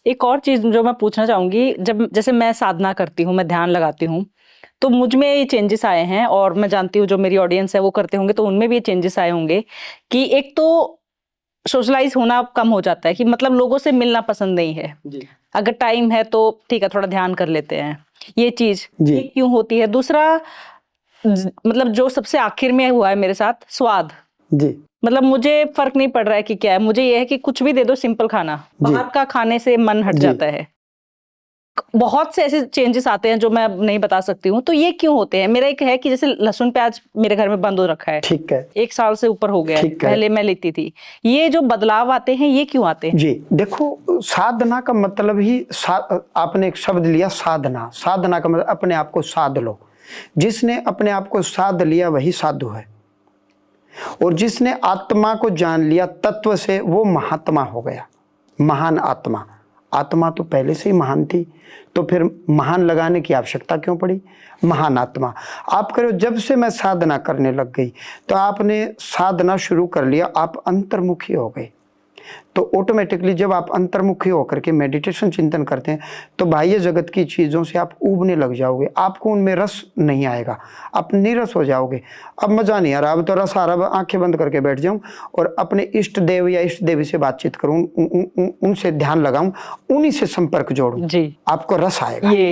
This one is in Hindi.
एक और चीज जो मैं पूछना चाहूंगी, जब जैसे मैं साधना करती हूँ, मैं ध्यान लगाती हूँ, तो मुझ में ये चेंजेस आए हैं, और मैं जानती हूँ जो मेरी ऑडियंस है वो करते होंगे तो उनमें भी ये चेंजेस आए होंगे कि एक तो सोशलाइज होना कम हो जाता है, कि मतलब लोगों से मिलना पसंद नहीं है जी। अगर टाइम है तो ठीक है, थोड़ा ध्यान कर लेते हैं, ये चीज ये क्यों होती है? दूसरा, मतलब जो सबसे आखिर में हुआ है मेरे साथ, स्वाद जी। मतलब मुझे फर्क नहीं पड़ रहा है कि क्या है, मुझे ये है कि कुछ भी दे दो, सिंपल खाना, बाहर का खाने से मन हट जाता है। बहुत से ऐसे चेंजेस आते हैं जो मैं नहीं बता सकती हूँ, तो ये क्यों होते हैं? मेरा एक है कि जैसे लहसुन प्याज मेरे घर में बंद हो रखा है, ठीक है, 1 साल से ऊपर हो गया है, पहले मैं लेती थी। ये जो बदलाव आते हैं ये क्यों आते हैं? जी देखो, साधना का मतलब ही आपने एक शब्द लिया साधना। साधना का मतलब अपने आप को साध लो। जिसने अपने आप को साध लिया वही साधु है, और जिसने आत्मा को जान लिया तत्व से वो महात्मा हो गया, महान आत्मा। आत्मा तो पहले से ही महान थी, तो फिर महान लगाने की आवश्यकता क्यों पड़ी? महान आत्मा आप करो। जब से मैं साधना करने लग गई तो आपने साधना शुरू कर लिया, आप अंतर्मुखी हो गए। तो ऑटोमेटिकली जब आप अंतर्मुखी होकर के मेडिटेशन चिंतन करते हैं तो बाह्य जगत की चीज़ों से आप ऊबने लग जाओगे, आपको उनमें रस नहीं आएगा, आप निरस हो जाओगे। अब मज़ा नहीं आ रहा, अब तो रस आ रहा, आंखें बंद करके बैठ जाऊं और अपने इष्ट देव या इष्ट देवी से बातचीत करूं, उनसे ध्यान लगाऊं, उन्हीं से संपर्क जोड़ूं, जी आपको रस आएगा।